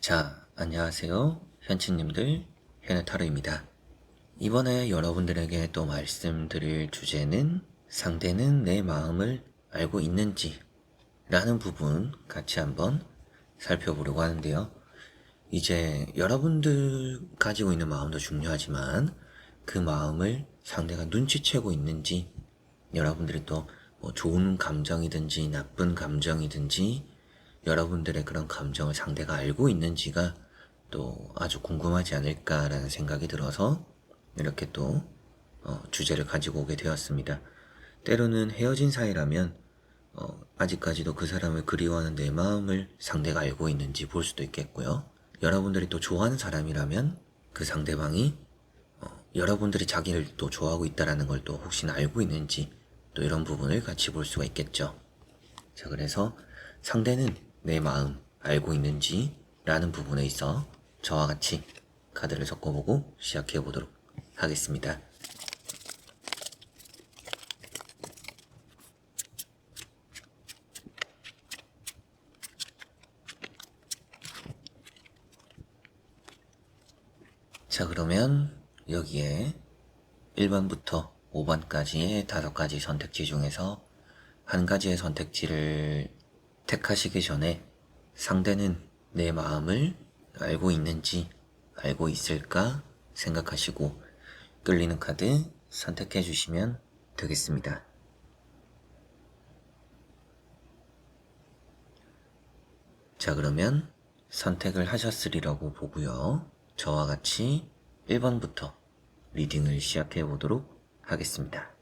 자, 안녕하세요. 현치님들, 현해타로입니다. 이번에 여러분들에게 또 말씀드릴 주제는 상대는 내 마음을 알고 있는지 라는 부분 같이 한번 살펴보려고 하는데요. 이제 여러분들 가지고 있는 마음도 중요하지만 그 마음을 상대가 눈치채고 있는지, 여러분들이 또 뭐 좋은 감정이든지 나쁜 감정이든지 여러분들의 그런 감정을 상대가 알고 있는지가 또 아주 궁금하지 않을까라는 생각이 들어서 이렇게 또 주제를 가지고 오게 되었습니다. 때로는 헤어진 사이라면 아직까지도 그 사람을 그리워하는 내 마음을 상대가 알고 있는지 볼 수도 있겠고요. 여러분들이 또 좋아하는 사람이라면 그 상대방이 여러분들이 자기를 또 좋아하고 있다는 걸 또 혹시나 알고 있는지 또 이런 부분을 같이 볼 수가 있겠죠. 자, 그래서 상대는 내 마음 알고 있는지 라는 부분에 있어 저와 같이 카드를 섞어보고 시작해 보도록 하겠습니다. 자, 그러면 여기에 1번부터 5번까지의 5가지 선택지 중에서 한 가지의 선택지를 택하시기 전에 상대는 내 마음을 알고 있는지 알고 있을까 생각하시고 끌리는 카드 선택해 주시면 되겠습니다. 자, 그러면 선택을 하셨으리라고 보고요. 저와 같이 1번부터 리딩을 시작해 보도록 하겠습니다.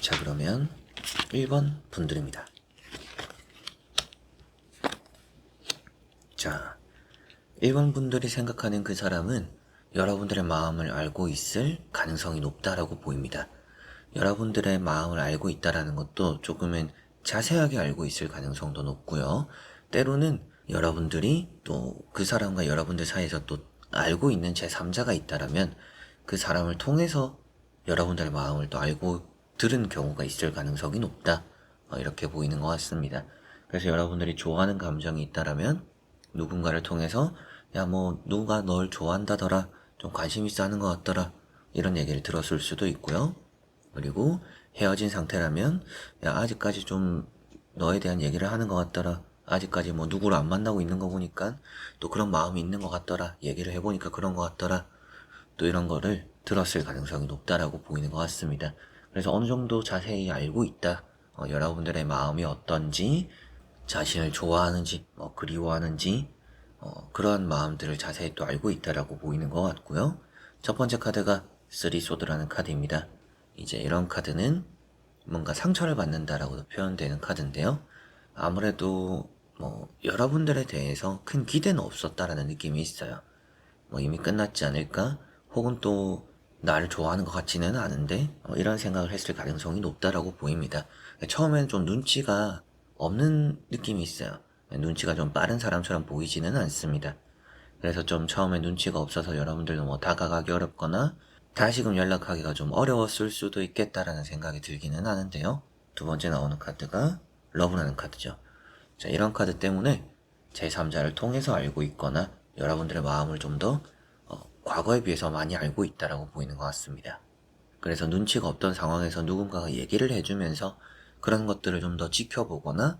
자, 그러면 1번 분들입니다. 자, 1번 분들이 생각하는 그 사람은 여러분들의 마음을 알고 있을 가능성이 높다라고 보입니다. 여러분들의 마음을 알고 있다라는 것도 조금은 자세하게 알고 있을 가능성도 높고요. 때로는 여러분들이 또 그 사람과 여러분들 사이에서 또 알고 있는 제3자가 있다라면 그 사람을 통해서 여러분들의 마음을 또 알고 들은 경우가 있을 가능성이 높다. 이렇게 보이는 것 같습니다. 그래서 여러분들이 좋아하는 감정이 있다라면 누군가를 통해서 야, 뭐 누가 널 좋아한다더라, 좀 관심 있어 하는 것 같더라, 이런 얘기를 들었을 수도 있고요. 그리고 헤어진 상태라면 야, 아직까지 좀 너에 대한 얘기를 하는 것 같더라, 아직까지 뭐 누구를 안 만나고 있는 거 보니까 또 그런 마음이 있는 것 같더라, 얘기를 해보니까 그런 것 같더라, 또 이런 거를 들었을 가능성이 높다라고 보이는 것 같습니다. 그래서 어느 정도 자세히 알고 있다, 여러분들의 마음이 어떤지, 자신을 좋아하는지, 그리워하는지, 그러한 마음들을 자세히 또 알고 있다라고 보이는 것 같고요. 첫 번째 카드가 쓰리 소드라는 카드입니다. 이제 이런 카드는 뭔가 상처를 받는다라고도 표현되는 카드인데요. 아무래도 여러분들에 대해서 큰 기대는 없었다라는 느낌이 있어요. 이미 끝났지 않을까? 혹은 또 나를 좋아하는 것 같지는 않은데 이런 생각을 했을 가능성이 높다라고 보입니다. 처음엔 좀 눈치가 없는 느낌이 있어요. 눈치가 좀 빠른 사람처럼 보이지는 않습니다. 그래서 좀 처음에 눈치가 없어서 여러분들도 다가가기 어렵거나 다시금 연락하기가 좀 어려웠을 수도 있겠다라는 생각이 들기는 하는데요. 두 번째 나오는 카드가 러브라는 카드죠. 자, 이런 카드 때문에 제3자를 통해서 알고 있거나 여러분들의 마음을 좀 더 과거에 비해서 많이 알고 있다라고 보이는 것 같습니다. 그래서 눈치가 없던 상황에서 누군가가 얘기를 해주면서 그런 것들을 좀 더 지켜보거나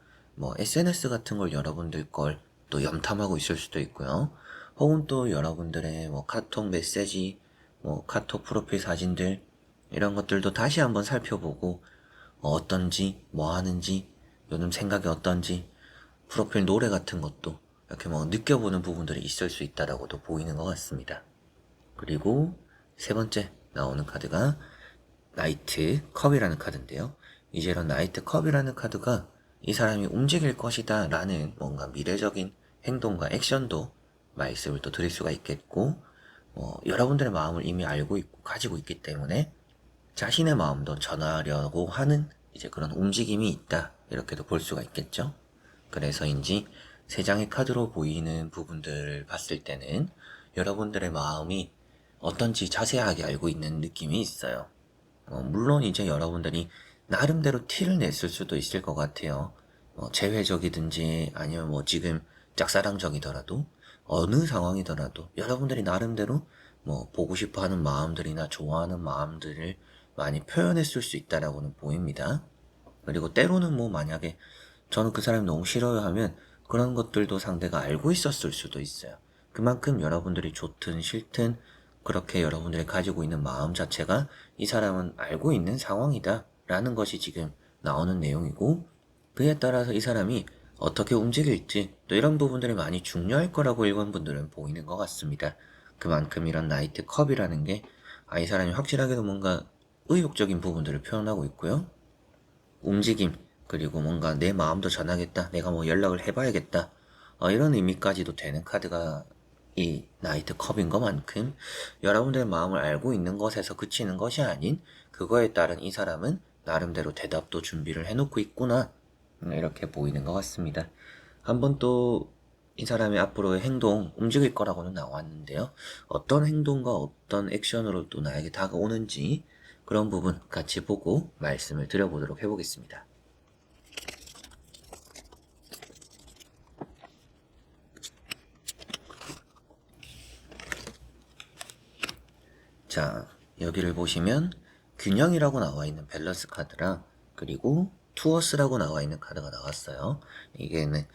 SNS 같은 걸 여러분들 걸 또 염탐하고 있을 수도 있고요. 혹은 또 여러분들의 카톡 메시지, 카톡 프로필 사진들 이런 것들도 다시 한번 살펴보고 어떤지, 뭐 하는지, 요즘 생각이 어떤지, 프로필 노래 같은 것도 이렇게 느껴보는 부분들이 있을 수 있다라고도 보이는 것 같습니다. 그리고 세 번째 나오는 카드가 나이트 컵이라는 카드인데요. 이제 이런 나이트 컵이라는 카드가 이 사람이 움직일 것이다 라는 뭔가 미래적인 행동과 액션도 말씀을 또 드릴 수가 있겠고, 여러분들의 마음을 이미 알고 있고 가지고 있기 때문에 자신의 마음도 전하려고 하는 이제 그런 움직임이 있다. 이렇게도 볼 수가 있겠죠. 그래서인지 세 장의 카드로 보이는 부분들을 봤을 때는 여러분들의 마음이 어떤지 자세하게 알고 있는 느낌이 있어요. 물론 이제 여러분들이 나름대로 티를 냈을 수도 있을 것 같아요. 재회적이든지 아니면 지금 짝사랑적이더라도 어느 상황이더라도 여러분들이 나름대로 보고 싶어 하는 마음들이나 좋아하는 마음들을 많이 표현했을 수 있다라고는 보입니다. 그리고 때로는 만약에 저는 그 사람이 너무 싫어요 하면 그런 것들도 상대가 알고 있었을 수도 있어요. 그만큼 여러분들이 좋든 싫든 그렇게 여러분들이 가지고 있는 마음 자체가 이 사람은 알고 있는 상황이다 라는 것이 지금 나오는 내용이고, 그에 따라서 이 사람이 어떻게 움직일지 또 이런 부분들이 많이 중요할 거라고 일본분들은 보이는 것 같습니다. 그만큼 이런 나이트 컵이라는 게 이 사람이 확실하게도 뭔가 의욕적인 부분들을 표현하고 있고요. 움직임, 그리고 뭔가 내 마음도 전하겠다, 내가 연락을 해봐야겠다, 이런 의미까지도 되는 카드가 이 나이트 컵인 것만큼 여러분들의 마음을 알고 있는 것에서 그치는 것이 아닌 그거에 따른 이 사람은 나름대로 대답도 준비를 해놓고 있구나, 이렇게 보이는 것 같습니다. 한번 또 이 사람의 앞으로의 행동, 움직일 거라고는 나왔는데요. 어떤 행동과 어떤 액션으로 또 나에게 다가오는지 그런 부분 같이 보고 말씀을 드려보도록 해보겠습니다. 자, 여기를 보시면 균형이라고 나와 있는 밸런스 카드랑 그리고 투어스라고 나와 있는 카드가 나왔어요. 이게는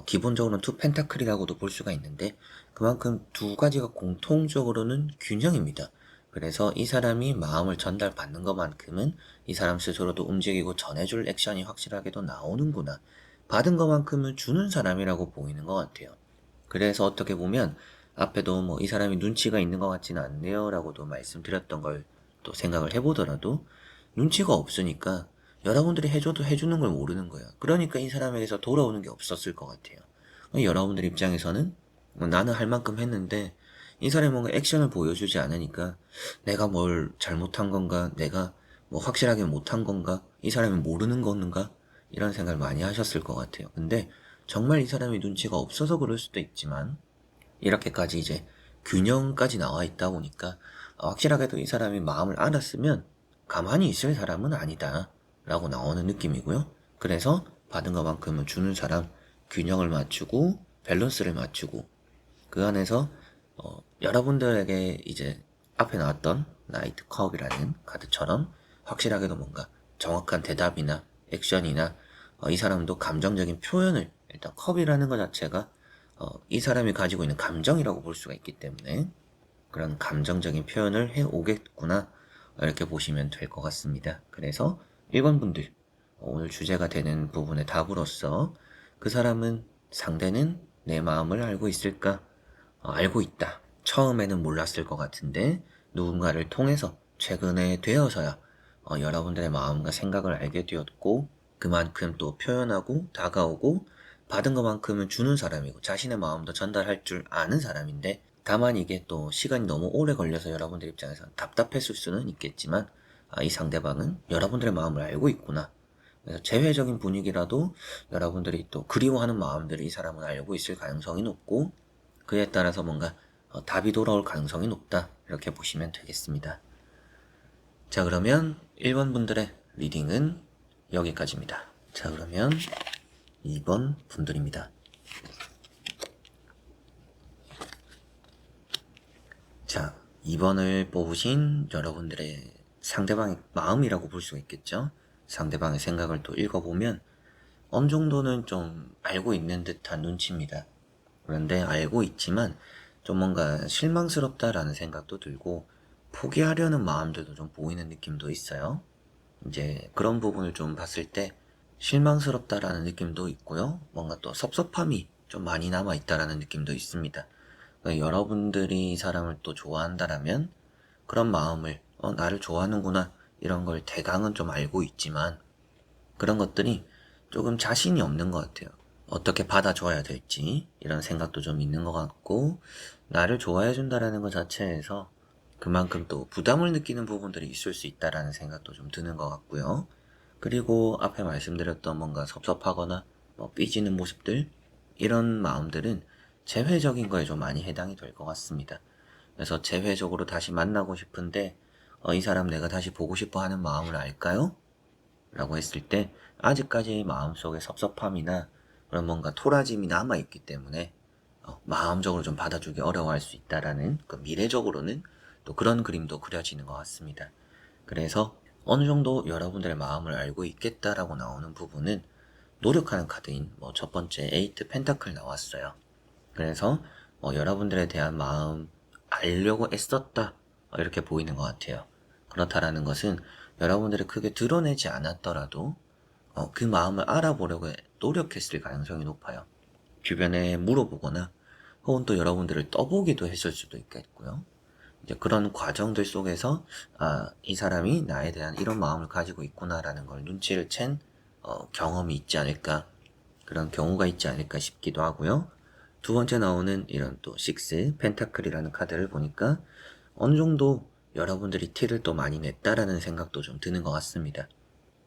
기본적으로는 투 펜타클이라고도 볼 수가 있는데 그만큼 두 가지가 공통적으로는 균형입니다. 그래서 이 사람이 마음을 전달받는 것만큼은 이 사람 스스로도 움직이고 전해줄 액션이 확실하게도 나오는구나. 받은 것만큼은 주는 사람이라고 보이는 것 같아요. 그래서 어떻게 보면 앞에도 이 사람이 눈치가 있는 것 같지는 않네요 라고도 말씀드렸던 걸 또 생각을 해보더라도 눈치가 없으니까 여러분들이 해줘도 해주는 걸 모르는 거예요. 그러니까 이 사람에게서 돌아오는 게 없었을 것 같아요. 여러분들 입장에서는 나는 할 만큼 했는데 이 사람이 뭔가 액션을 보여주지 않으니까 내가 뭘 잘못한 건가, 내가 확실하게 못한 건가, 이 사람이 모르는 건가, 이런 생각을 많이 하셨을 것 같아요. 근데 정말 이 사람이 눈치가 없어서 그럴 수도 있지만 이렇게까지 이제 균형까지 나와 있다 보니까 확실하게도 이 사람이 마음을 알았으면 가만히 있을 사람은 아니다 라고 나오는 느낌이고요. 그래서 받은 것만큼은 주는 사람, 균형을 맞추고 밸런스를 맞추고 그 안에서 여러분들에게 이제 앞에 나왔던 나이트 컵이라는 카드처럼 확실하게도 뭔가 정확한 대답이나 액션이나 이 사람도 감정적인 표현을, 일단 컵이라는 것 자체가 이 사람이 가지고 있는 감정이라고 볼 수가 있기 때문에 그런 감정적인 표현을 해 오겠구나, 이렇게 보시면 될 것 같습니다. 그래서 1번 분들, 오늘 주제가 되는 부분의 답으로서 그 사람은, 상대는 내 마음을 알고 있을까? 알고 있다. 처음에는 몰랐을 것 같은데 누군가를 통해서 최근에 되어서야 여러분들의 마음과 생각을 알게 되었고, 그만큼 또 표현하고 다가오고 받은 것만큼은 주는 사람이고 자신의 마음도 전달할 줄 아는 사람인데, 다만 이게 또 시간이 너무 오래 걸려서 여러분들 입장에서 답답했을 수는 있겠지만 이 상대방은 여러분들의 마음을 알고 있구나. 그래서 재회적인 분위기라도 여러분들이 또 그리워하는 마음들을 이 사람은 알고 있을 가능성이 높고, 그에 따라서 뭔가 답이 돌아올 가능성이 높다, 이렇게 보시면 되겠습니다. 자, 그러면 1번 분들의 리딩은 여기까지입니다. 자, 그러면 2번 분들입니다. 자, 2번을 뽑으신 여러분들의 상대방의 마음이라고 볼 수가 있겠죠? 상대방의 생각을 또 읽어보면 어느 정도는 좀 알고 있는 듯한 눈치입니다. 그런데 알고 있지만 좀 뭔가 실망스럽다라는 생각도 들고 포기하려는 마음들도 좀 보이는 느낌도 있어요. 이제 그런 부분을 좀 봤을 때 실망스럽다라는 느낌도 있고요. 뭔가 또 섭섭함이 좀 많이 남아있다라는 느낌도 있습니다. 그러니까 여러분들이 이 사람을 또 좋아한다라면 그런 마음을 나를 좋아하는구나, 이런 걸 대강은 좀 알고 있지만 그런 것들이 조금 자신이 없는 것 같아요. 어떻게 받아줘야 될지 이런 생각도 좀 있는 것 같고, 나를 좋아해 준다라는 것 자체에서 그만큼 또 부담을 느끼는 부분들이 있을 수 있다라는 생각도 좀 드는 것 같고요. 그리고 앞에 말씀드렸던 뭔가 섭섭하거나 뭐 삐지는 모습들, 이런 마음들은 재회적인 거에 좀 많이 해당이 될 것 같습니다. 그래서 재회적으로 다시 만나고 싶은데 이 사람 내가 다시 보고 싶어 하는 마음을 알까요? 라고 했을 때 아직까지 마음속에 섭섭함이나 그런 뭔가 토라짐이 남아있기 때문에 마음적으로 좀 받아주기 어려워할 수 있다라는, 그 미래적으로는 또 그런 그림도 그려지는 것 같습니다. 그래서 어느 정도 여러분들의 마음을 알고 있겠다라고 나오는 부분은 노력하는 카드인 뭐 첫 번째 에이트 펜타클 나왔어요. 그래서 여러분들에 대한 마음 알려고 애썼다, 이렇게 보이는 것 같아요. 그렇다라는 것은 여러분들이 크게 드러내지 않았더라도 그 마음을 알아보려고 노력했을 가능성이 높아요. 주변에 물어보거나 혹은 또 여러분들을 떠보기도 했을 수도 있겠고요. 이제 그런 과정들 속에서 이 사람이 나에 대한 이런 마음을 가지고 있구나라는 걸 눈치를 챈 경험이 있지 않을까, 그런 경우가 있지 않을까 싶기도 하고요. 두 번째 나오는 이런 또 식스 펜타클이라는 카드를 보니까 어느 정도 여러분들이 티를 또 많이 냈다라는 생각도 좀 드는 것 같습니다.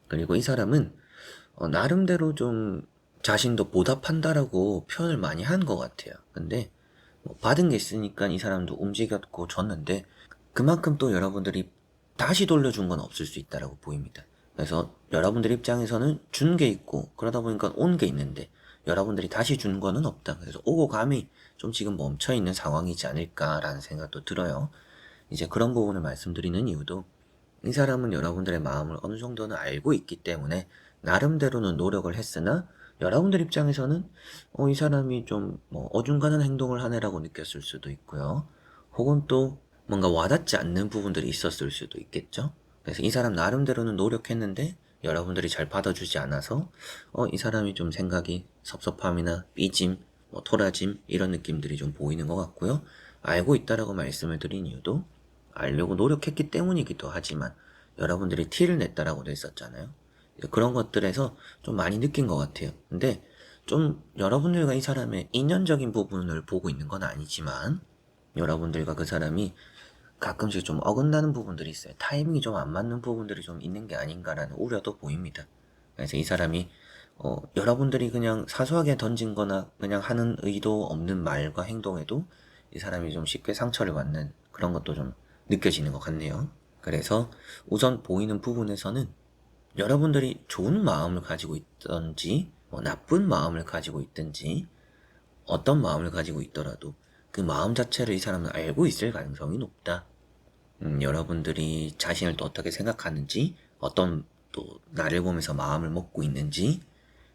그리고 이 사람은 나름대로 좀 자신도 보답한다라고 표현을 많이 한 것 같아요. 근데 뭐 받은 게 있으니까 이 사람도 움직였고 줬는데 그만큼 또 여러분들이 다시 돌려준 건 없을 수 있다라고 보입니다. 그래서 여러분들 입장에서는 준 게 있고 그러다 보니까 온 게 있는데 여러분들이 다시 준 거는 없다. 그래서 오고 감이 좀 지금 멈춰 있는 상황이지 않을까라는 생각도 들어요. 이제 그런 부분을 말씀드리는 이유도 이 사람은 여러분들의 마음을 어느 정도는 알고 있기 때문에 나름대로는 노력을 했으나 여러분들 입장에서는 이 사람이 좀 뭐 어중간한 행동을 하네라고 느꼈을 수도 있고요. 혹은 또 뭔가 와닿지 않는 부분들이 있었을 수도 있겠죠. 그래서 이 사람 나름대로는 노력했는데 여러분들이 잘 받아주지 않아서 이 사람이 좀 생각이 섭섭함이나 삐짐, 뭐 토라짐 이런 느낌들이 좀 보이는 것 같고요. 알고 있다라고 말씀을 드린 이유도 알려고 노력했기 때문이기도 하지만 여러분들이 티를 냈다라고도 했었잖아요. 그런 것들에서 좀 많이 느낀 것 같아요. 근데 좀 여러분들과 이 사람의 인연적인 부분을 보고 있는 건 아니지만 여러분들과 그 사람이 가끔씩 좀 어긋나는 부분들이 있어요. 타이밍이 좀 안 맞는 부분들이 좀 있는 게 아닌가라는 우려도 보입니다. 그래서 이 사람이 여러분들이 그냥 사소하게 던진 거나 그냥 하는 의도 없는 말과 행동에도 이 사람이 좀 쉽게 상처를 받는 그런 것도 좀 느껴지는 것 같네요. 그래서 우선 보이는 부분에서는 여러분들이 좋은 마음을 가지고 있던지 뭐 나쁜 마음을 가지고 있든지 어떤 마음을 가지고 있더라도 그 마음 자체를 이 사람은 알고 있을 가능성이 높다. 여러분들이 자신을 또 어떻게 생각하는지, 어떤 또 나를 보면서 마음을 먹고 있는지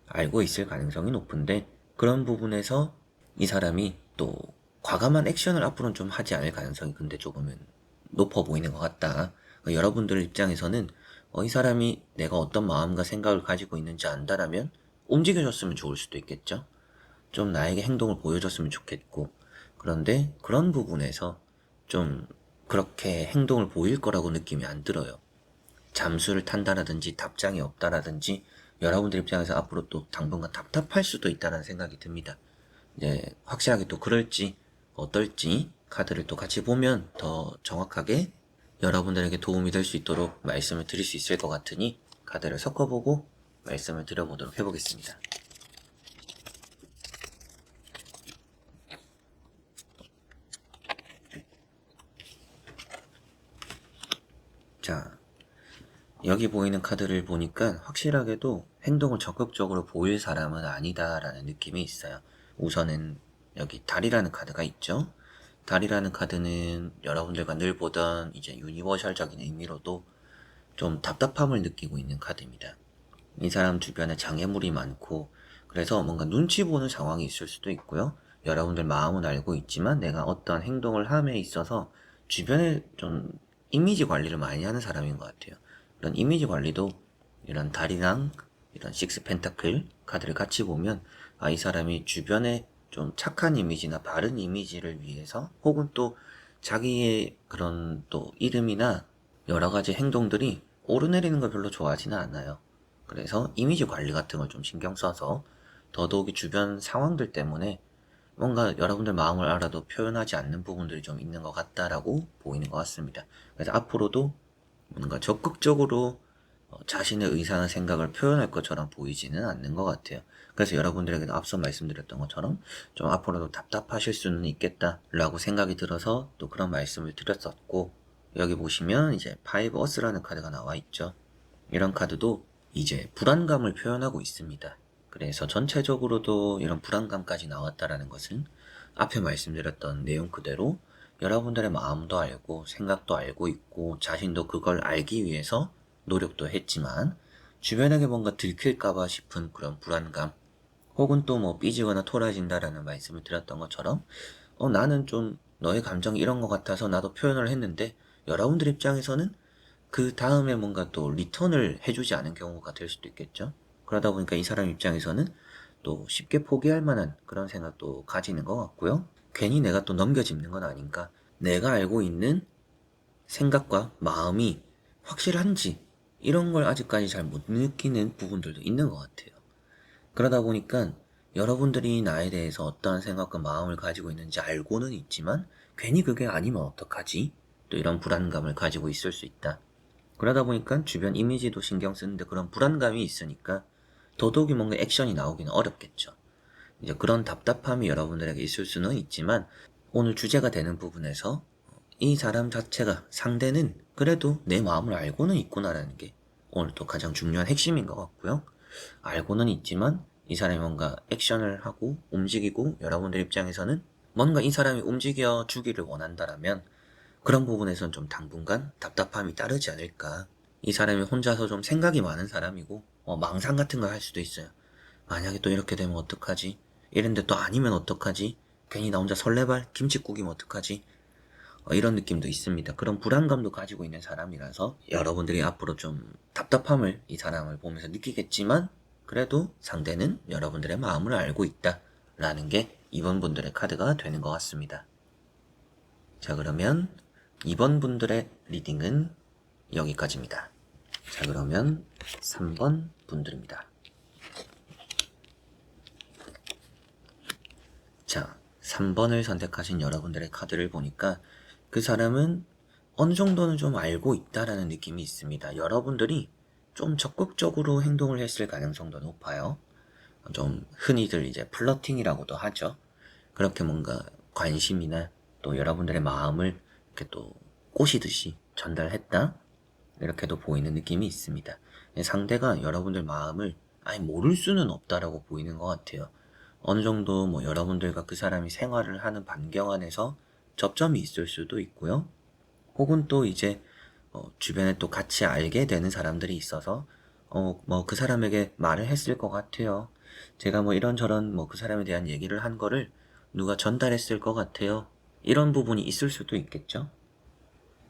알고 있을 가능성이 높은데, 그런 부분에서 이 사람이 또 과감한 액션을 앞으로는 좀 하지 않을 가능성이 근데 조금은 높아 보이는 것 같다. 여러분들 입장에서는 이 사람이 내가 어떤 마음과 생각을 가지고 있는지 안다라면 움직여줬으면 좋을 수도 있겠죠. 좀 나에게 행동을 보여줬으면 좋겠고, 그런데 그런 부분에서 좀 그렇게 행동을 보일 거라고 느낌이 안 들어요. 잠수를 탄다라든지 답장이 없다라든지 여러분들 입장에서 앞으로 또 당분간 답답할 수도 있다는 생각이 듭니다. 이제 확실하게 또 그럴지 어떨지 카드를 또 같이 보면 더 정확하게 여러분들에게 도움이 될 수 있도록 말씀을 드릴 수 있을 것 같으니 카드를 섞어보고 말씀을 드려보도록 해보겠습니다. 자, 여기 보이는 카드를 보니까 확실하게도 행동을 적극적으로 보일 사람은 아니다라는 느낌이 있어요. 우선은 여기 달이라는 카드가 있죠. 달이라는 카드는 여러분들과 늘 보던 이제 유니버셜적인 의미로도 좀 답답함을 느끼고 있는 카드입니다. 이 사람 주변에 장애물이 많고 그래서 뭔가 눈치 보는 상황이 있을 수도 있고요. 여러분들 마음은 알고 있지만 내가 어떤 행동을 함에 있어서 주변에 좀 이미지 관리를 많이 하는 사람인 것 같아요. 이런 이미지 관리도 이런 달이랑 이런 식스 펜타클 카드를 같이 보면 이 사람이 주변에 좀 착한 이미지나 바른 이미지를 위해서 혹은 또 자기의 그런 또 이름이나 여러 가지 행동들이 오르내리는 걸 별로 좋아하지는 않아요. 그래서 이미지 관리 같은 걸 좀 신경 써서 더더욱이 주변 상황들 때문에 뭔가 여러분들 마음을 알아도 표현하지 않는 부분들이 좀 있는 것 같다라고 보이는 것 같습니다. 그래서 앞으로도 뭔가 적극적으로 자신의 의사나 생각을 표현할 것처럼 보이지는 않는 것 같아요. 그래서 여러분들에게도 앞서 말씀드렸던 것처럼 좀 앞으로도 답답하실 수는 있겠다라고 생각이 들어서 또 그런 말씀을 드렸었고, 여기 보시면 이제 파이브 어스라는 카드가 나와 있죠. 이런 카드도 이제 불안감을 표현하고 있습니다. 그래서 전체적으로도 이런 불안감까지 나왔다라는 것은 앞에 말씀드렸던 내용 그대로 여러분들의 마음도 알고 생각도 알고 있고 자신도 그걸 알기 위해서 노력도 했지만 주변에게 뭔가 들킬까봐 싶은 그런 불안감, 혹은 또 뭐 삐지거나 토라진다라는 말씀을 드렸던 것처럼 나는 좀 너의 감정이 이런 것 같아서 나도 표현을 했는데 여러분들 입장에서는 그 다음에 뭔가 또 리턴을 해주지 않은 경우가 될 수도 있겠죠. 그러다 보니까 이 사람 입장에서는 또 쉽게 포기할 만한 그런 생각도 가지는 것 같고요. 괜히 내가 또 넘겨짚는 건 아닌가. 내가 알고 있는 생각과 마음이 확실한지 이런 걸 아직까지 잘 못 느끼는 부분들도 있는 것 같아요. 그러다 보니까 여러분들이 나에 대해서 어떠한 생각과 마음을 가지고 있는지 알고는 있지만 괜히 그게 아니면 어떡하지? 또 이런 불안감을 가지고 있을 수 있다. 그러다 보니까 주변 이미지도 신경 쓰는데 그런 불안감이 있으니까 더더욱이 뭔가 액션이 나오기는 어렵겠죠. 이제 그런 답답함이 여러분들에게 있을 수는 있지만 오늘 주제가 되는 부분에서 이 사람 자체가 상대는 그래도 내 마음을 알고는 있구나라는 게 오늘 또 가장 중요한 핵심인 것 같고요. 알고는 있지만 이 사람이 뭔가 액션을 하고 움직이고 여러분들 입장에서는 뭔가 이 사람이 움직여 주기를 원한다라면 그런 부분에선 좀 당분간 답답함이 따르지 않을까. 이 사람이 혼자서 좀 생각이 많은 사람이고 망상 같은 걸 할 수도 있어요. 만약에 또 이렇게 되면 어떡하지? 이런데 또 아니면 어떡하지? 괜히 나 혼자 설레발 김칫국이면 어떡하지? 이런 느낌도 있습니다. 그런 불안감도 가지고 있는 사람이라서 여러분들이 앞으로 좀 답답함을 이 사람을 보면서 느끼겠지만 그래도 상대는 여러분들의 마음을 알고 있다 라는 게 2번 분들의 카드가 되는 것 같습니다. 자, 그러면 2번 분들의 리딩은 여기까지입니다. 자, 그러면 3번 분들입니다. 자, 3번을 선택하신 여러분들의 카드를 보니까 그 사람은 어느 정도는 좀 알고 있다라는 느낌이 있습니다. 여러분들이 좀 적극적으로 행동을 했을 가능성도 높아요. 좀 흔히들 이제 플러팅이라고도 하죠. 그렇게 뭔가 관심이나 또 여러분들의 마음을 이렇게 또 꼬시듯이 전달했다? 이렇게도 보이는 느낌이 있습니다. 상대가 여러분들 마음을 아예 모를 수는 없다라고 보이는 것 같아요. 어느 정도 뭐 여러분들과 그 사람이 생활을 하는 반경 안에서 접점이 있을 수도 있고요. 혹은 또 이제 주변에 또 같이 알게 되는 사람들이 있어서 뭐 그 사람에게 말을 했을 것 같아요. 제가 뭐 이런저런 뭐 그 사람에 대한 얘기를 한 거를 누가 전달했을 것 같아요. 이런 부분이 있을 수도 있겠죠.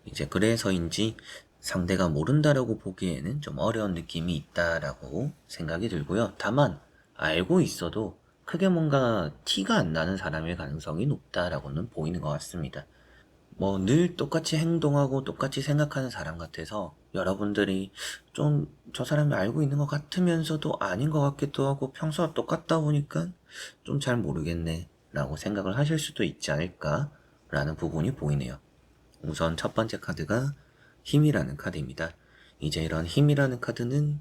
이제 그래서인지 상대가 모른다라고 보기에는 좀 어려운 느낌이 있다라고 생각이 들고요. 다만 알고 있어도 크게 뭔가 티가 안 나는 사람일 가능성이 높다라고는 보이는 것 같습니다. 뭐 늘 똑같이 행동하고 똑같이 생각하는 사람 같아서 여러분들이 좀 저 사람이 알고 있는 것 같으면서도 아닌 것 같기도 하고 평소와 똑같다 보니까 좀 잘 모르겠네 라고 생각을 하실 수도 있지 않을까 라는 부분이 보이네요. 우선 첫 번째 카드가 힘이라는 카드입니다. 이제 이런 힘이라는 카드는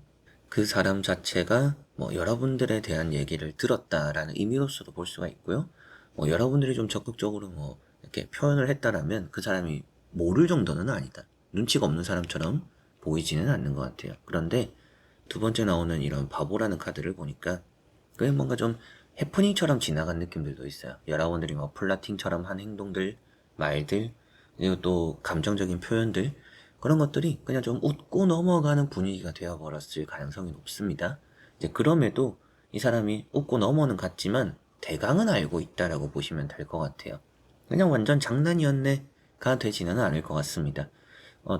그 사람 자체가 뭐 여러분들에 대한 얘기를 들었다라는 의미로서도 볼 수가 있고요. 뭐 여러분들이 좀 적극적으로 뭐 이렇게 표현을 했다라면 그 사람이 모를 정도는 아니다. 눈치가 없는 사람처럼 보이지는 않는 것 같아요. 그런데 두 번째 나오는 이런 바보라는 카드를 보니까 그게 뭔가 좀 해프닝처럼 지나간 느낌들도 있어요. 여러분들이 뭐 플라팅처럼 한 행동들, 말들, 그리고 또 감정적인 표현들, 그런 것들이 그냥 좀 웃고 넘어가는 분위기가 되어버렸을 가능성이 높습니다. 이제 그럼에도 이 사람이 웃고 넘어는 갔지만 대강은 알고 있다라고 보시면 될 것 같아요. 그냥 완전 장난이었네가 되지는 않을 것 같습니다.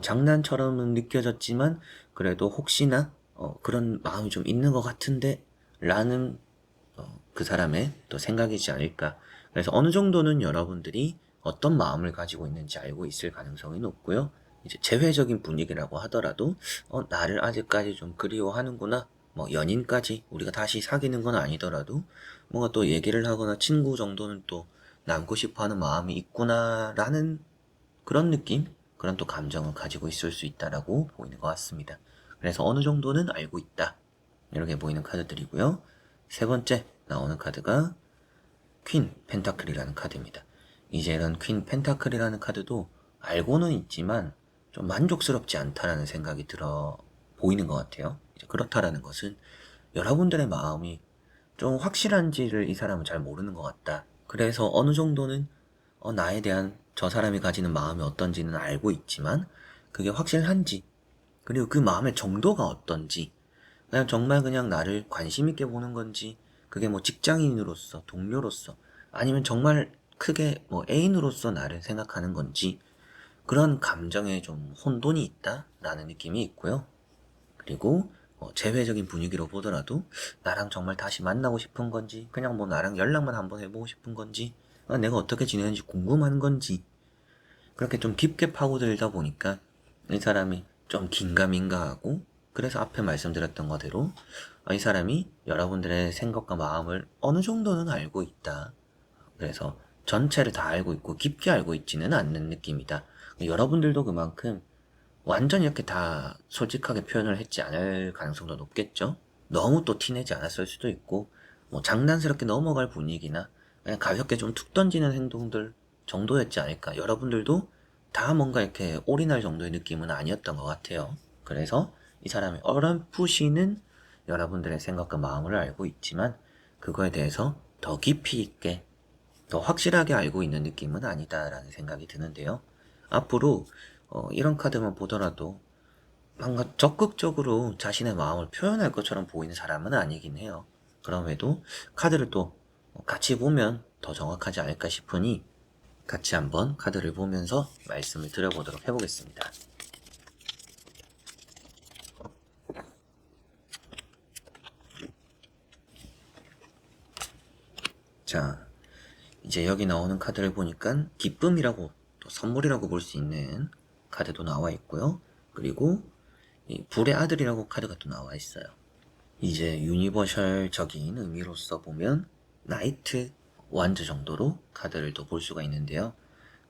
장난처럼은 느껴졌지만 그래도 혹시나 그런 마음이 좀 있는 것 같은데 라는 그 사람의 또 생각이지 않을까. 그래서 어느 정도는 여러분들이 어떤 마음을 가지고 있는지 알고 있을 가능성이 높고요. 이제 재회적인 분위기라고 하더라도 나를 아직까지 좀 그리워하는구나 뭐 연인까지 우리가 다시 사귀는 건 아니더라도 뭔가 또 얘기를 하거나 친구 정도는 또 남고 싶어 하는 마음이 있구나라는 그런 느낌? 그런 또 감정을 가지고 있을 수 있다라고 보이는 것 같습니다. 그래서 어느 정도는 알고 있다. 이렇게 보이는 카드들이고요. 세 번째 나오는 카드가 퀸 펜타클이라는 카드입니다. 이제 이런 퀸 펜타클이라는 카드도 알고는 있지만 좀 만족스럽지 않다라는 생각이 들어 보이는 것 같아요. 이제 그렇다라는 것은 여러분들의 마음이 좀 확실한지를 이 사람은 잘 모르는 것 같다. 그래서 어느 정도는 나에 대한 저 사람이 가지는 마음이 어떤지는 알고 있지만 그게 확실한지 그리고 그 마음의 정도가 어떤지 그냥 정말 그냥 나를 관심 있게 보는 건지 그게 뭐 직장인으로서 동료로서 아니면 정말 크게 뭐 애인으로서 나를 생각하는 건지 그런 감정에 좀 혼돈이 있다라는 느낌이 있고요. 그리고 재회적인 분위기로 보더라도 나랑 정말 다시 만나고 싶은 건지 그냥 뭐 나랑 연락만 한번 해보고 싶은 건지 내가 어떻게 지내는지 궁금한 건지 그렇게 좀 깊게 파고들다 보니까 이 사람이 좀 긴가민가하고 그래서 앞에 말씀드렸던 거대로 이 사람이 여러분들의 생각과 마음을 어느 정도는 알고 있다. 그래서 전체를 다 알고 있고 깊게 알고 있지는 않는 느낌이다. 여러분들도 그만큼 완전 이렇게 다 솔직하게 표현을 했지 않을 가능성도 높겠죠. 너무 또 티내지 않았을 수도 있고 뭐 장난스럽게 넘어갈 분위기나 그냥 가볍게 좀 툭 던지는 행동들 정도였지 않을까. 여러분들도 다 뭔가 이렇게 올인할 정도의 느낌은 아니었던 것 같아요. 그래서 이 사람이 어렴풋이는 여러분들의 생각과 마음을 알고 있지만 그거에 대해서 더 깊이 있게 더 확실하게 알고 있는 느낌은 아니다라는 생각이 드는데요. 앞으로 이런 카드만 보더라도 뭔가 적극적으로 자신의 마음을 표현할 것처럼 보이는 사람은 아니긴 해요. 그럼에도 카드를 또 같이 보면 더 정확하지 않을까 싶으니 같이 한번 카드를 보면서 말씀을 드려보도록 해보겠습니다. 자, 이제 여기 나오는 카드를 보니까 기쁨이라고 또 선물이라고 볼 수 있는 카드도 나와 있고요. 그리고 이 불의 아들이라고 카드가 또 나와 있어요. 이제 유니버셜적인 의미로서 보면 나이트 완즈 정도로 카드를 또 볼 수가 있는데요.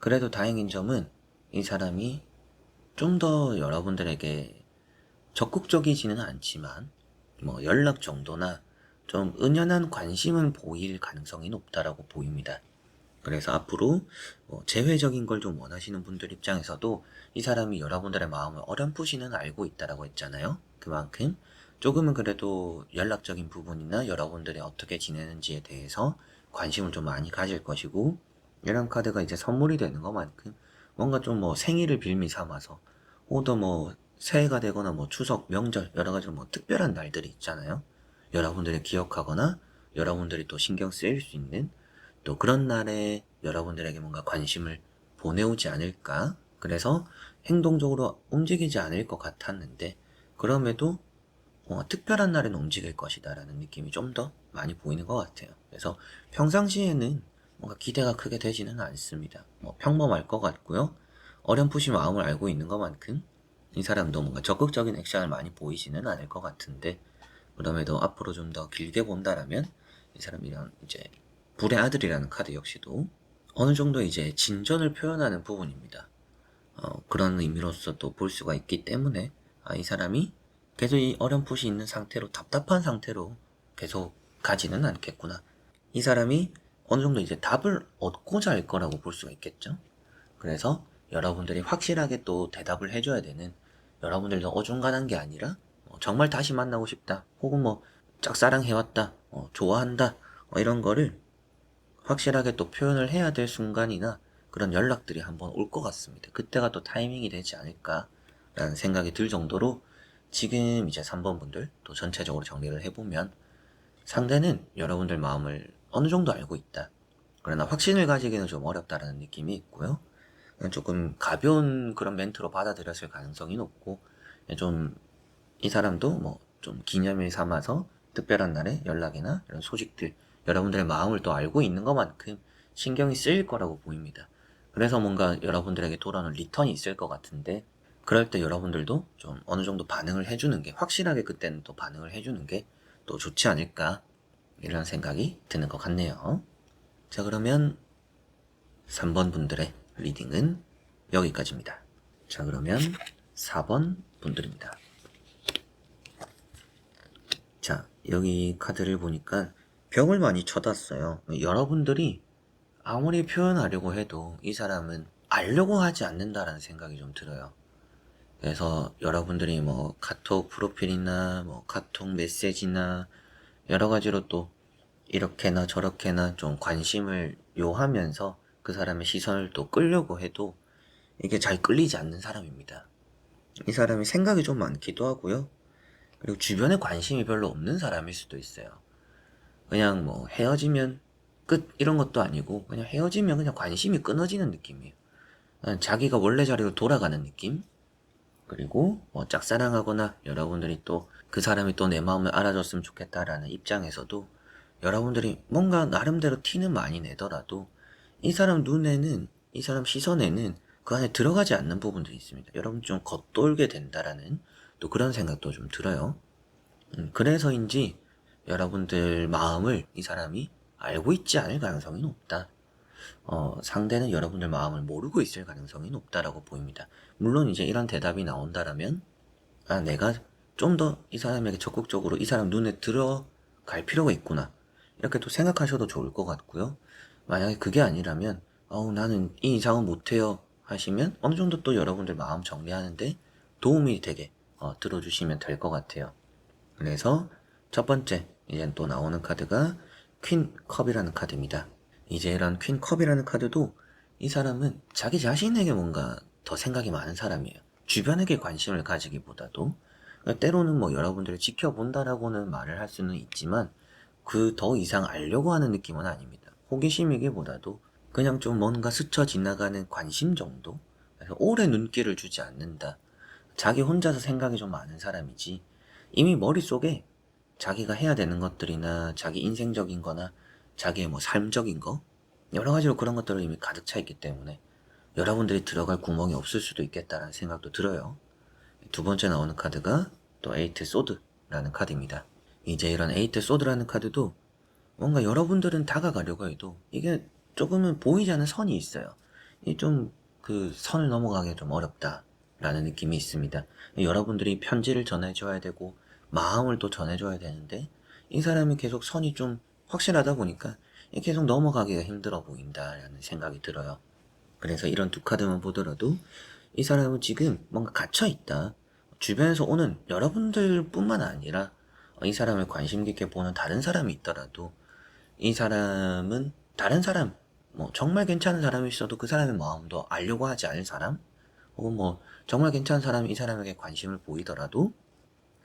그래도 다행인 점은 이 사람이 좀 더 여러분들에게 적극적이지는 않지만 뭐 연락 정도나 좀 은연한 관심은 보일 가능성이 높다라고 보입니다. 그래서 앞으로 재회적인 걸 좀 원하시는 분들 입장에서도 이 사람이 여러분들의 마음을 어렴풋이는 알고 있다라고 했잖아요. 그만큼 조금은 그래도 연락적인 부분이나 여러분들이 어떻게 지내는지에 대해서 관심을 좀 많이 가질 것이고 이런 카드가 이제 선물이 되는 것만큼 뭔가 좀 뭐 생일을 빌미 삼아서 또 뭐 새해가 되거나 뭐 추석, 명절 여러 가지 뭐 특별한 날들이 있잖아요. 여러분들이 기억하거나 여러분들이 또 신경 쓰일 수 있는 또 그런 날에 여러분들에게 뭔가 관심을 보내오지 않을까. 그래서 행동적으로 움직이지 않을 것 같았는데 그럼에도 특별한 날엔 움직일 것이다라는 느낌이 좀 더 많이 보이는 것 같아요. 그래서 평상시에는 뭔가 기대가 크게 되지는 않습니다. 평범할 것 같고요. 어렴풋이 마음을 알고 있는 것만큼 이 사람도 뭔가 적극적인 액션을 많이 보이지는 않을 것 같은데 그럼에도 앞으로 좀 더 길게 본다라면 이 사람이랑 이제 불의 아들이라는 카드 역시도 어느 정도 이제 진전을 표현하는 부분입니다. 그런 의미로서 또 볼 수가 있기 때문에 이 사람이 계속 이 어렴풋이 있는 상태로 답답한 상태로 계속 가지는 않겠구나. 이 사람이 어느 정도 이제 답을 얻고자 할 거라고 볼 수가 있겠죠. 그래서 여러분들이 확실하게 또 대답을 해줘야 되는 여러분들도 어중간한 게 아니라 정말 다시 만나고 싶다. 혹은 뭐 짝사랑해왔다. 좋아한다. 이런 거를 확실하게 또 표현을 해야 될 순간이나 그런 연락들이 한번 올 것 같습니다. 그때가 또 타이밍이 되지 않을까라는 생각이 들 정도로 지금 이제 3번 분들 또 전체적으로 정리를 해보면 상대는 여러분들 마음을 어느 정도 알고 있다. 그러나 확신을 가지기는 좀 어렵다라는 느낌이 있고요. 조금 가벼운 그런 멘트로 받아들였을 가능성이 높고 좀 이 사람도 뭐 좀 기념일 삼아서 특별한 날에 연락이나 이런 소식들 여러분들의 마음을 또 알고 있는 것만큼 신경이 쓰일 거라고 보입니다. 그래서 뭔가 여러분들에게 돌아오는 리턴이 있을 것 같은데 그럴 때 여러분들도 좀 어느 정도 반응을 해주는 게, 확실하게 그때는 또 반응을 해주는 게 또 좋지 않을까, 이런 생각이 드는 것 같네요. 자, 그러면 3번 분들의 리딩은 여기까지입니다. 자, 그러면 4번 분들입니다. 자, 여기 카드를 보니까 벽을 많이 쳐놨어요. 여러분들이 아무리 표현하려고 해도 이 사람은 알려고 하지 않는다라는 생각이 좀 들어요. 그래서 여러분들이 뭐 카톡 프로필이나 뭐 카톡 메시지나 여러 가지로 또 이렇게나 저렇게나 좀 관심을 요하면서 그 사람의 시선을 또 끌려고 해도 이게 잘 끌리지 않는 사람입니다. 이 사람이 생각이 좀 많기도 하고요. 그리고 주변에 관심이 별로 없는 사람일 수도 있어요. 그냥 뭐 헤어지면 끝 이런 것도 아니고 그냥 헤어지면 그냥 관심이 끊어지는 느낌이에요. 자기가 원래 자리로 돌아가는 느낌? 그리고 뭐 짝사랑하거나 여러분들이 또 그 사람이 또 내 마음을 알아줬으면 좋겠다라는 입장에서도 여러분들이 뭔가 나름대로 티는 많이 내더라도 이 사람 눈에는, 이 사람 시선에는 그 안에 들어가지 않는 부분들이 있습니다. 여러분 좀 겉돌게 된다라는 또 그런 생각도 좀 들어요. 그래서인지 여러분들 마음을 이 사람이 알고 있지 않을 가능성이 높다. 상대는 여러분들 마음을 모르고 있을 가능성이 높다라고 보입니다. 물론 이제 이런 대답이 나온다라면, 내가 좀 더 이 사람에게 적극적으로 이 사람 눈에 들어갈 필요가 있구나, 이렇게 또 생각하셔도 좋을 것 같고요. 만약에 그게 아니라면, 나는 이 이상은 못해요 하시면 어느 정도 또 여러분들 마음 정리하는데 도움이 되게 들어주시면 될 것 같아요. 그래서 첫 번째, 이제 또 나오는 카드가 퀸 컵이라는 카드입니다. 이제 이런 퀸 컵이라는 카드도 이 사람은 자기 자신에게 뭔가 더 생각이 많은 사람이에요. 주변에게 관심을 가지기보다도. 때로는 뭐 여러분들을 지켜본다라고는 말을 할 수는 있지만 그 더 이상 알려고 하는 느낌은 아닙니다. 호기심이기보다도 그냥 좀 뭔가 스쳐 지나가는 관심 정도? 그래서 오래 눈길을 주지 않는다. 자기 혼자서 생각이 좀 많은 사람이지 이미 머릿속에 자기가 해야 되는 것들이나 자기 인생적인 거나 자기의 뭐 삶적인 거 여러 가지로 그런 것들을 이미 가득 차 있기 때문에 여러분들이 들어갈 구멍이 없을 수도 있겠다라는 생각도 들어요. 두 번째 나오는 카드가 또 에이트 소드라는 카드입니다. 이제 이런 에이트 소드라는 카드도 뭔가 여러분들은 다가가려고 해도 이게 조금은 보이지 않는 선이 있어요. 이 좀 그 선을 넘어가기 좀 어렵다라는 느낌이 있습니다. 여러분들이 편지를 전해줘야 되고 마음을 또 전해줘야 되는데 이 사람이 계속 선이 좀 확실하다 보니까 계속 넘어가기가 힘들어 보인다라는 생각이 들어요. 그래서 이런 두 카드만 보더라도 이 사람은 지금 뭔가 갇혀있다. 주변에서 오는 여러분들 뿐만 아니라 이 사람을 관심 깊게 보는 다른 사람이 있더라도 이 사람은 다른 사람, 뭐 정말 괜찮은 사람이 있어도 그 사람의 마음도 알려고 하지 않을 사람, 혹은 뭐 정말 괜찮은 사람이 이 사람에게 관심을 보이더라도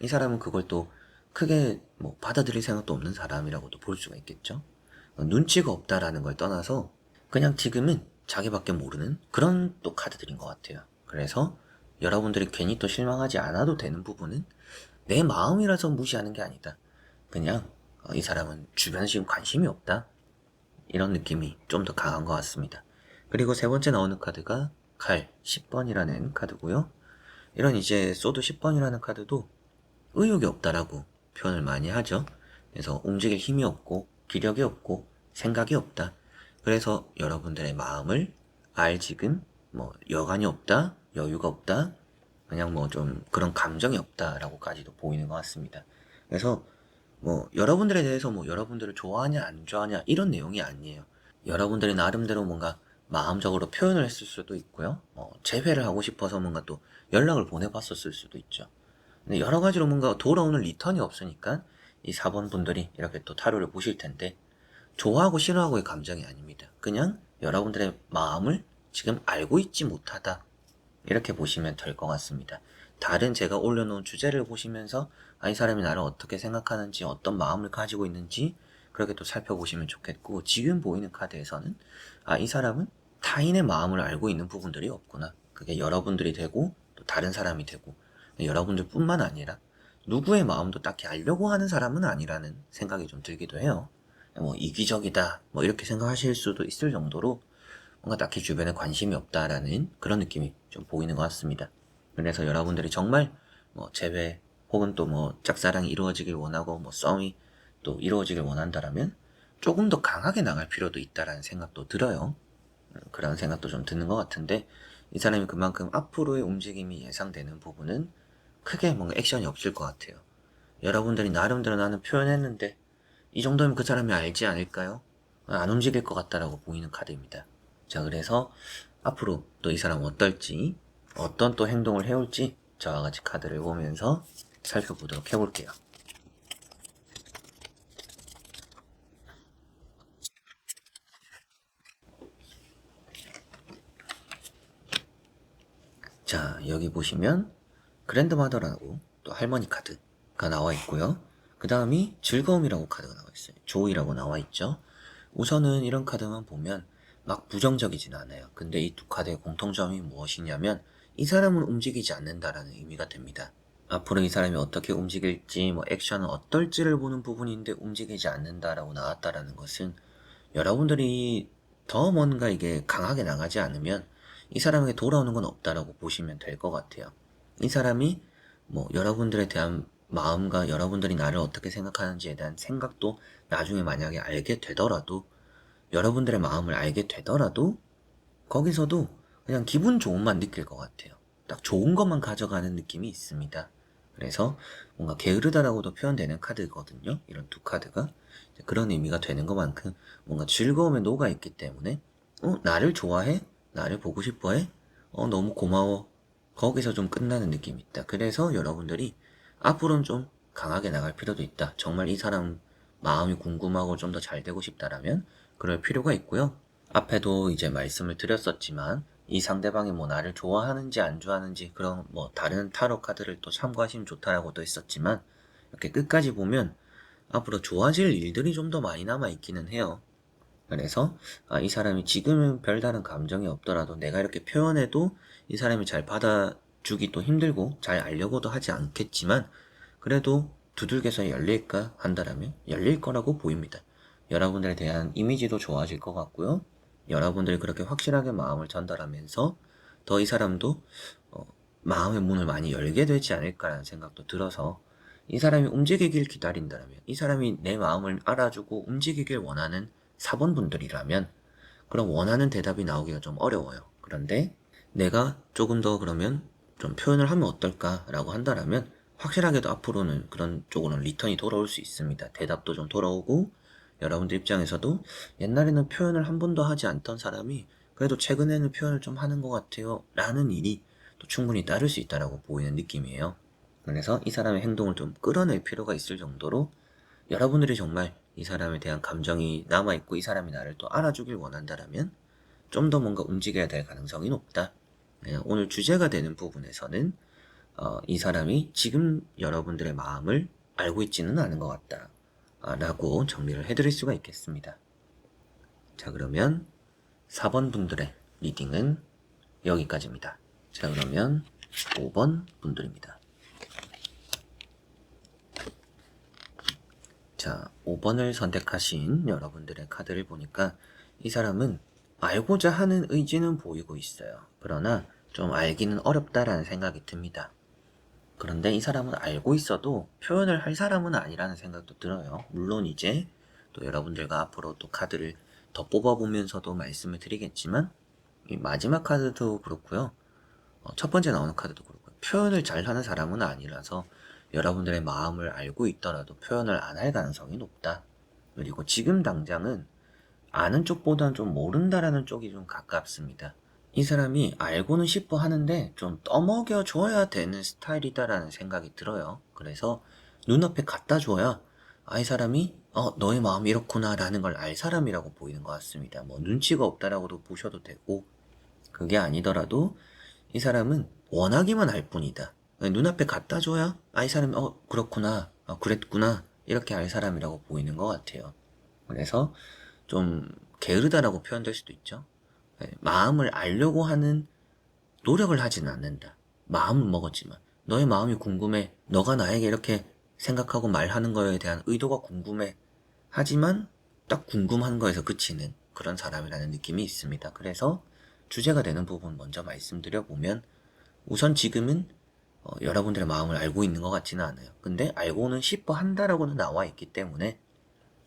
이 사람은 그걸 또 크게 뭐 받아들일 생각도 없는 사람이라고도 볼 수가 있겠죠. 눈치가 없다라는 걸 떠나서 그냥 지금은 자기밖에 모르는 그런 또 카드들인 것 같아요. 그래서 여러분들이 괜히 또 실망하지 않아도 되는 부분은 내 마음이라서 무시하는 게 아니다. 그냥 이 사람은 주변에 지금 관심이 없다. 이런 느낌이 좀 더 강한 것 같습니다. 그리고 세 번째 나오는 카드가 칼 10번이라는 카드고요. 이런 이제 소드 10번이라는 카드도 의욕이 없다라고 표현을 많이 하죠. 그래서 움직일 힘이 없고 기력이 없고 생각이 없다. 그래서 여러분들의 마음을 알 지금 뭐 여간이 없다, 여유가 없다, 그냥 뭐 좀 그런 감정이 없다라고까지도 보이는 것 같습니다. 그래서 뭐 여러분들에 대해서 뭐 여러분들을 좋아하냐 안 좋아하냐 이런 내용이 아니에요. 여러분들이 나름대로 뭔가 마음적으로 표현을 했을 수도 있고요. 재회를 하고 싶어서 뭔가 또 연락을 보내봤었을 수도 있죠. 근데 여러 가지로 뭔가 돌아오는 리턴이 없으니까 이 4번 분들이 이렇게 또 타로를 보실 텐데 좋아하고 싫어하고의 감정이 아닙니다. 그냥 여러분들의 마음을 지금 알고 있지 못하다. 이렇게 보시면 될 것 같습니다. 다른 제가 올려놓은 주제를 보시면서 이 사람이 나를 어떻게 생각하는지 어떤 마음을 가지고 있는지 그렇게 또 살펴보시면 좋겠고 지금 보이는 카드에서는 이 사람은 타인의 마음을 알고 있는 부분들이 없구나. 그게 여러분들이 되고 또 다른 사람이 되고 여러분들 뿐만 아니라 누구의 마음도 딱히 알려고 하는 사람은 아니라는 생각이 좀 들기도 해요. 뭐 이기적이다 뭐 이렇게 생각하실 수도 있을 정도로 뭔가 딱히 주변에 관심이 없다라는 그런 느낌이 좀 보이는 것 같습니다. 그래서 여러분들이 정말 뭐 재회 혹은 또 뭐 짝사랑이 이루어지길 원하고 뭐 썸이 또 이루어지길 원한다라면 조금 더 강하게 나갈 필요도 있다라는 생각도 들어요. 그런 생각도 좀 드는 것 같은데, 이 사람이 그만큼 앞으로의 움직임이 예상되는 부분은 크게 뭔가 액션이 없을 것 같아요. 여러분들이 나름대로 나는 표현했는데 이 정도면 그 사람이 알지 않을까요? 안 움직일 것 같다라고 보이는 카드입니다. 자, 그래서 앞으로 또 이 사람 어떨지, 어떤 또 행동을 해올지 저와 같이 카드를 보면서 살펴보도록 해볼게요. 자, 여기 보시면 그랜드마더라고 또 할머니 카드가 나와 있고요. 그 다음이 즐거움이라고 카드가 나와 있어요. 조이라고 나와 있죠. 우선은 이런 카드만 보면 막 부정적이진 않아요. 근데 이 두 카드의 공통점이 무엇이냐면 이 사람은 움직이지 않는다라는 의미가 됩니다. 앞으로 이 사람이 어떻게 움직일지, 뭐 액션은 어떨지를 보는 부분인데 움직이지 않는다라고 나왔다라는 것은 여러분들이 더 뭔가 이게 강하게 나가지 않으면 이 사람에게 돌아오는 건 없다라고 보시면 될 것 같아요. 이 사람이 뭐 여러분들에 대한 마음과 여러분들이 나를 어떻게 생각하는지에 대한 생각도 나중에 만약에 알게 되더라도, 여러분들의 마음을 알게 되더라도 거기서도 그냥 기분 좋음만 느낄 것 같아요. 딱 좋은 것만 가져가는 느낌이 있습니다. 그래서 뭔가 게으르다라고도 표현되는 카드거든요. 이런 두 카드가 그런 의미가 되는 것만큼 뭔가 즐거움에 녹아 있기 때문에 나를 좋아해? 나를 보고 싶어해? 너무 고마워. 거기서 좀 끝나는 느낌이 있다. 그래서 여러분들이 앞으로는 좀 강하게 나갈 필요도 있다. 정말 이 사람 마음이 궁금하고 좀 더 잘 되고 싶다라면 그럴 필요가 있고요. 앞에도 이제 말씀을 드렸었지만 이 상대방이 뭐 나를 좋아하는지 안 좋아하는지 그런 뭐 다른 타로 카드를 또 참고하시면 좋다라고도 했었지만, 이렇게 끝까지 보면 앞으로 좋아질 일들이 좀 더 많이 남아 있기는 해요. 그래서 이 사람이 지금은 별다른 감정이 없더라도 내가 이렇게 표현해도 이 사람이 잘 받아주기도 힘들고 잘 알려고도 하지 않겠지만, 그래도 두들겨서 열릴까 한다라면 열릴 거라고 보입니다. 여러분들에 대한 이미지도 좋아질 것 같고요. 여러분들이 그렇게 확실하게 마음을 전달하면서 더 이 사람도 마음의 문을 많이 열게 되지 않을까라는 생각도 들어서, 이 사람이 움직이길 기다린다면, 이 사람이 내 마음을 알아주고 움직이길 원하는 4번 분들이라면 그럼 원하는 대답이 나오기가 좀 어려워요. 그런데 내가 조금 더 그러면 좀 표현을 하면 어떨까라고 한다라면 확실하게도 앞으로는 그런 쪽으로는 리턴이 돌아올 수 있습니다. 대답도 좀 돌아오고, 여러분들 입장에서도 옛날에는 표현을 한 번도 하지 않던 사람이 그래도 최근에는 표현을 좀 하는 것 같아요 라는 일이 또 충분히 따를 수 있다라고 보이는 느낌이에요. 그래서 이 사람의 행동을 좀 끌어낼 필요가 있을 정도로 여러분들이 정말 이 사람에 대한 감정이 남아있고 이 사람이 나를 또 알아주길 원한다라면 좀 더 뭔가 움직여야 될 가능성이 높다. 오늘 주제가 되는 부분에서는 이 사람이 지금 여러분들의 마음을 알고 있지는 않은 것 같다 라고 정리를 해드릴 수가 있겠습니다. 자, 그러면 4번 분들의 리딩은 여기까지입니다. 자, 그러면 5번 분들입니다. 자, 5번을 선택하신 여러분들의 카드를 보니까 이 사람은 알고자 하는 의지는 보이고 있어요. 그러나 좀 알기는 어렵다라는 생각이 듭니다. 그런데 이 사람은 알고 있어도 표현을 할 사람은 아니라는 생각도 들어요. 물론 이제 또 여러분들과 앞으로 또 카드를 더 뽑아보면서도 말씀을 드리겠지만, 이 마지막 카드도 그렇고요. 첫 번째 나오는 카드도 그렇고요. 표현을 잘하는 사람은 아니라서 여러분들의 마음을 알고 있더라도 표현을 안 할 가능성이 높다. 그리고 지금 당장은 아는 쪽보다는 좀 모른다라는 쪽이 좀 가깝습니다. 이 사람이 알고는 싶어 하는데 좀 떠먹여 줘야 되는 스타일이다라는 생각이 들어요. 그래서 눈앞에 갖다 줘야 이 사람이 너의 마음이 이렇구나 라는 걸 알 사람이라고 보이는 것 같습니다. 뭐 눈치가 없다라고도 보셔도 되고, 그게 아니더라도 이 사람은 원하기만 할 뿐이다. 눈앞에 갖다 줘야 이 사람이 그렇구나, 그랬구나 이렇게 알 사람이라고 보이는 것 같아요. 그래서 좀 게으르다라고 표현될 수도 있죠. 마음을 알려고 하는 노력을 하지는 않는다. 마음은 먹었지만 너의 마음이 궁금해. 너가 나에게 이렇게 생각하고 말하는 거에 대한 의도가 궁금해. 하지만 딱 궁금한 거에서 그치는 그런 사람이라는 느낌이 있습니다. 그래서 주제가 되는 부분 먼저 말씀드려보면, 우선 지금은 여러분들의 마음을 알고 있는 것 같지는 않아요. 근데 알고는 싶어 한다라고는 나와 있기 때문에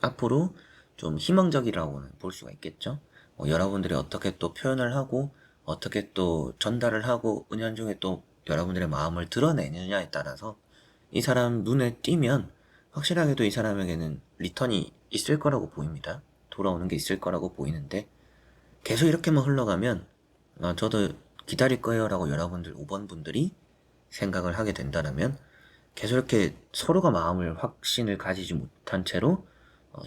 앞으로 좀 희망적이라고는 볼 수가 있겠죠. 여러분들이 어떻게 또 표현을 하고 어떻게 또 전달을 하고 은연중에 또 여러분들의 마음을 드러내느냐에 따라서 이 사람 눈에 띄면 확실하게도 이 사람에게는 리턴이 있을 거라고 보입니다. 돌아오는 게 있을 거라고 보이는데 계속 이렇게만 흘러가면 저도 기다릴 거예요 라고 여러분들 5번 분들이 생각을 하게 된다면 계속 이렇게 서로가 마음을 확신을 가지지 못한 채로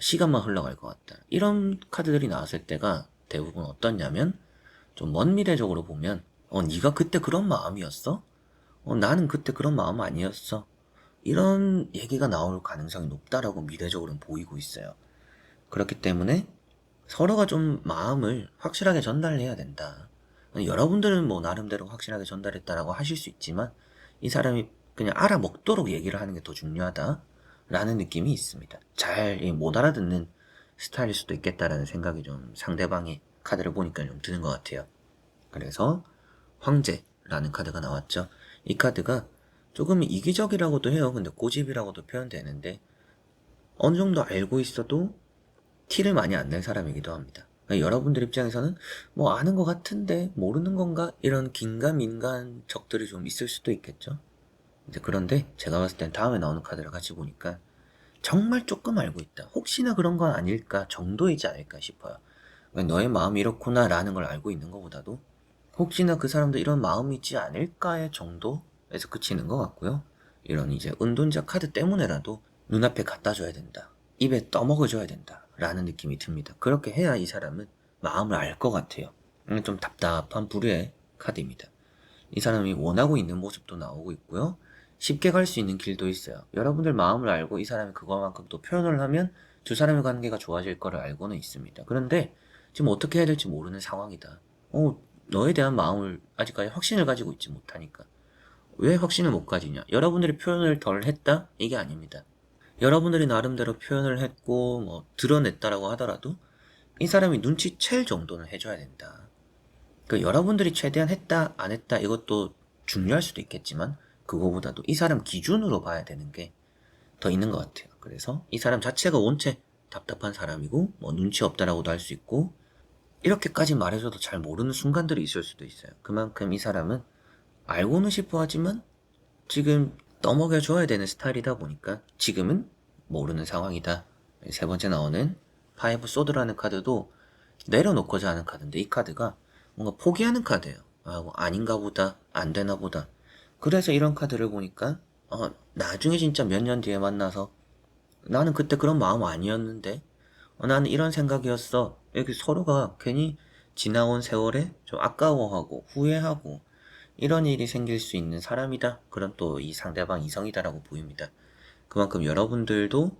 시간만 흘러갈 것 같다. 이런 카드들이 나왔을 때가 대부분 어떻냐면 좀 먼 미래적으로 보면 네가 그때 그런 마음이었어? 나는 그때 그런 마음 아니었어. 이런 얘기가 나올 가능성이 높다라고 미래적으로는 보이고 있어요. 그렇기 때문에 서로가 좀 마음을 확실하게 전달해야 된다. 여러분들은 뭐 나름대로 확실하게 전달했다라고 하실 수 있지만 이 사람이 그냥 알아먹도록 얘기를 하는 게 더 중요하다라는 느낌이 있습니다. 잘 못 알아듣는 스타일일 수도 있겠다라는 생각이 좀 상대방의 카드를 보니까 좀 드는 것 같아요. 그래서 황제라는 카드가 나왔죠. 이 카드가 조금 이기적이라고도 해요. 근데 고집이라고도 표현되는데 어느 정도 알고 있어도 티를 많이 안 낼 사람이기도 합니다. 그러니까 여러분들 입장에서는 뭐 아는 것 같은데 모르는 건가? 이런 긴가민가한 적들이 좀 있을 수도 있겠죠. 이제 그런데 제가 봤을 땐 다음에 나오는 카드를 같이 보니까 정말 조금 알고 있다. 혹시나 그런 건 아닐까 정도이지 않을까 싶어요. 그러니까 너의 마음이 이렇구나 라는 걸 알고 있는 것보다도 혹시나 그 사람도 이런 마음이 있지 않을까의 정도에서 그치는 것 같고요. 이런 이제 은둔자 카드 때문에라도 눈앞에 갖다 줘야 된다. 입에 떠먹어줘야 된다. 라는 느낌이 듭니다. 그렇게 해야 이 사람은 마음을 알 것 같아요. 좀 답답한 부류의 카드입니다. 이 사람이 원하고 있는 모습도 나오고 있고요. 쉽게 갈 수 있는 길도 있어요. 여러분들 마음을 알고 이 사람이 그거만큼 또 표현을 하면 두 사람의 관계가 좋아질 거를 알고는 있습니다. 그런데 지금 어떻게 해야 될지 모르는 상황이다. 너에 대한 마음을 아직까지 확신을 가지고 있지 못하니까. 왜 확신을 못 가지냐? 여러분들이 표현을 덜 했다? 이게 아닙니다. 여러분들이 나름대로 표현을 했고 뭐 드러냈다라고 하더라도 이 사람이 눈치챌 정도는 해줘야 된다. 여러분들이 최대한 했다 안 했다 이것도 중요할 수도 있겠지만 그거보다도 이 사람 기준으로 봐야 되는 게 더 있는 것 같아요. 그래서 이 사람 자체가 원체 답답한 사람이고 뭐 눈치 없다라고도 할 수 있고 이렇게까지 말해줘도 잘 모르는 순간들이 있을 수도 있어요. 그만큼 이 사람은 알고는 싶어 하지만 지금 떠먹여줘야 되는 스타일이다 보니까 지금은 모르는 상황이다. 세 번째 나오는 파이브 소드라는 카드도 내려놓고자 하는 카드인데 이 카드가 뭔가 포기하는 카드예요. 뭐 아닌가 보다, 안 되나 보다. 그래서 이런 카드를 보니까 나중에 진짜 몇 년 뒤에 만나서 나는 그때 그런 마음 아니었는데 나는 이런 생각이었어. 이렇게 서로가 괜히 지나온 세월에 좀 아까워하고 후회하고 이런 일이 생길 수 있는 사람이다. 그런 또 이 상대방 이성이다라고 보입니다. 그만큼 여러분들도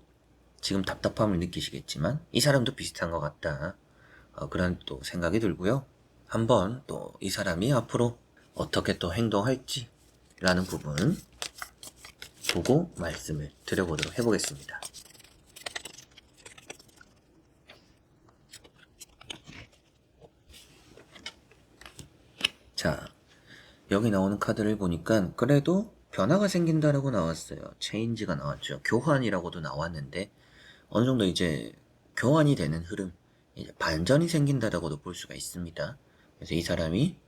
지금 답답함을 느끼시겠지만 이 사람도 비슷한 것 같다. 그런 또 생각이 들고요. 한번 또 이 사람이 앞으로 어떻게 또 행동할지 라는 부분 보고 말씀을 드려보도록 해보겠습니다. 자, 여기 나오는 카드를 보니까 그래도 변화가 생긴다라고 나왔어요. 체인지가 나왔죠. 교환이라고도 나왔는데 어느 정도 이제 교환이 되는 흐름, 이제 반전이 생긴다라고도 볼 수가 있습니다. 그래서 이 사람이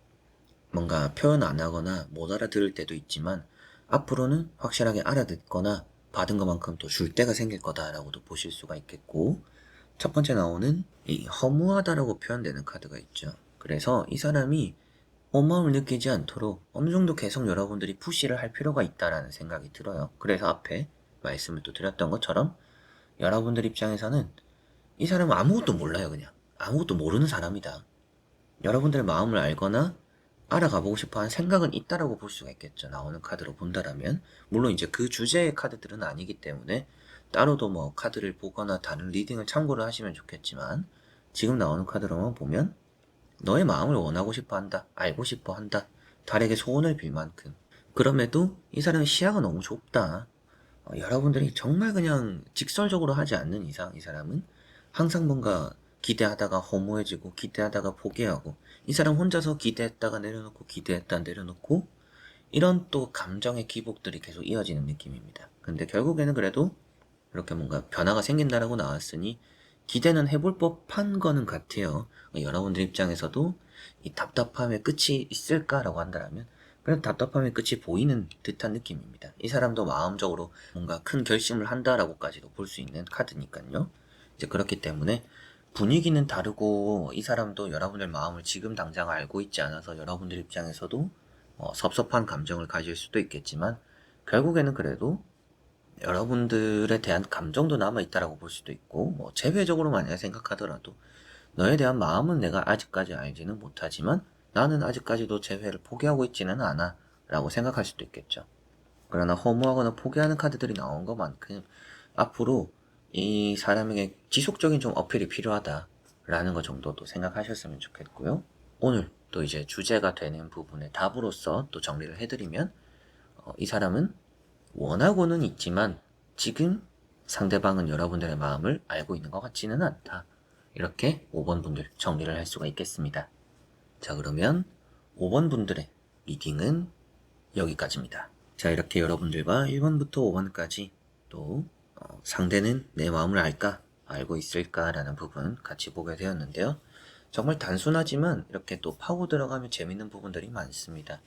뭔가 표현 안 하거나 못 알아들을 때도 있지만 앞으로는 확실하게 알아듣거나 받은 것만큼 또 줄 때가 생길 거다라고도 보실 수가 있겠고 첫 번째 나오는 이 허무하다라고 표현되는 카드가 있죠. 그래서 이 사람이 원마음을 느끼지 않도록 어느 정도 계속 여러분들이 푸시를 할 필요가 있다라는 생각이 들어요. 그래서 앞에 말씀을 또 드렸던 것처럼 여러분들 입장에서는 이 사람은 아무것도 몰라요. 그냥 아무것도 모르는 사람이다. 여러분들의 마음을 알거나 알아가보고 싶어하는 생각은 있다라고 볼 수가 있겠죠. 나오는 카드로 본다라면 물론 이제 그 주제의 카드들은 아니기 때문에 따로도 뭐 카드를 보거나 다른 리딩을 참고를 하시면 좋겠지만 지금 나오는 카드로만 보면 너의 마음을 원하고 싶어 한다. 알고 싶어 한다. 달에게 소원을 빌 만큼. 그럼에도 이 사람의 시야가 너무 좁다. 여러분들이 정말 그냥 직설적으로 하지 않는 이상 이 사람은 항상 뭔가 기대하다가 허무해지고 기대하다가 포기하고 이 사람 혼자서 기대했다가 내려놓고 기대했다 내려놓고 이런 또 감정의 기복들이 계속 이어지는 느낌입니다. 근데 결국에는 그래도 이렇게 뭔가 변화가 생긴다라고 나왔으니 기대는 해볼 법한 거는 같아요. 여러분들 입장에서도 이 답답함의 끝이 있을까라고 한다면 그냥 답답함의 끝이 보이는 듯한 느낌입니다. 이 사람도 마음적으로 뭔가 큰 결심을 한다라고까지도 볼 수 있는 카드니까요. 이제 그렇기 때문에 분위기는 다르고 이 사람도 여러분들 마음을 지금 당장 알고 있지 않아서 여러분들 입장에서도 섭섭한 감정을 가질 수도 있겠지만 결국에는 그래도 여러분들에 대한 감정도 남아있다라고 볼 수도 있고, 뭐, 제외적으로 만약에 생각하더라도, 너에 대한 마음은 내가 아직까지 알지는 못하지만, 나는 아직까지도 재회를 포기하고 있지는 않아. 라고 생각할 수도 있겠죠. 그러나 허무하거나 포기하는 카드들이 나온 것만큼, 앞으로 이 사람에게 지속적인 좀 어필이 필요하다. 라는 것 정도도 생각하셨으면 좋겠고요. 오늘 또 이제 주제가 되는 부분의 답으로서 또 정리를 해드리면, 이 사람은 원하고는 있지만 지금 상대방은 여러분들의 마음을 알고 있는 것 같지는 않다. 이렇게 5번 분들 정리를 할 수가 있겠습니다. 자, 그러면 5번 분들의 리딩은 여기까지입니다. 자, 이렇게 여러분들과 1번부터 5번까지 또 상대는 내 마음을 알까? 알고 있을까? 라는 부분 같이 보게 되었는데요. 정말 단순하지만 이렇게 또 파고 들어가면 재밌는 부분들이 많습니다.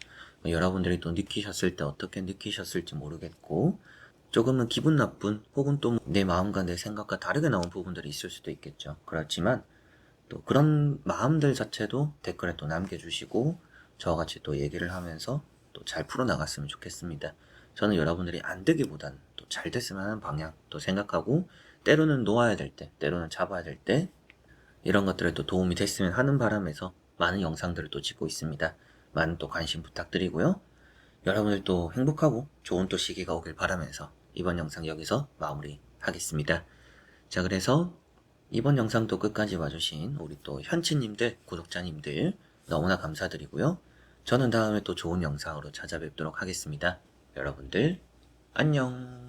여러분들이 또 느끼셨을 때 어떻게 느끼셨을지 모르겠고 조금은 기분 나쁜 혹은 또 내 마음과 내 생각과 다르게 나온 부분들이 있을 수도 있겠죠. 그렇지만 또 그런 마음들 자체도 댓글에 또 남겨주시고 저와 같이 또 얘기를 하면서 또 잘 풀어나갔으면 좋겠습니다. 저는 여러분들이 안 되기보단 또 잘 됐으면 하는 방향 또 생각하고 때로는 놓아야 될 때, 때로는 잡아야 될 때 이런 것들에 또 도움이 됐으면 하는 바람에서 많은 영상들을 또 찍고 있습니다. 많은 또 관심 부탁드리고요. 여러분들 또 행복하고 좋은 또 시기가 오길 바라면서 이번 영상 여기서 마무리하겠습니다. 자, 그래서 이번 영상도 끝까지 봐주신 우리 또 현치님들, 구독자님들 너무나 감사드리고요. 저는 다음에 또 좋은 영상으로 찾아뵙도록 하겠습니다. 여러분들 안녕.